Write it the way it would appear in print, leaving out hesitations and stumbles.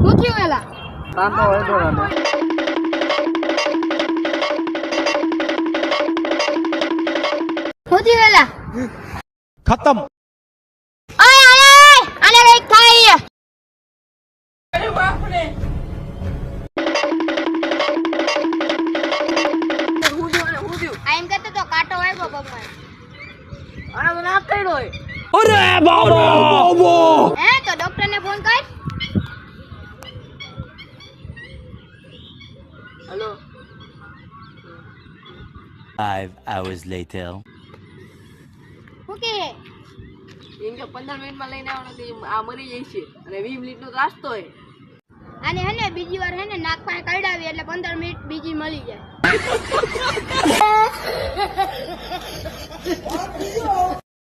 હું થયું એલા તાંતો હોય દોરાને હું થયું એલા खत्म ઓય ઓય આને કઈક થાય અરે બાપ રે હું થયું આ એમ કહેતો તો કાંટો વાગ્યો પગમાં આને તો નાક કર્યો હોય अरे बाबा હે તો ડોક્ટરને ફોન કર હેલો 5 hours later. હું કે એમ કે 15 મિનિટમાં લઈને આવવાનો તો આ મરી જાય છે અને 20 મિનિટનો રાસ્તો હોય આને હે ને બીજી વાર હે ને નાક પાસે કઢાવી એટલે 15 મિનિટ બીજી મળી જાય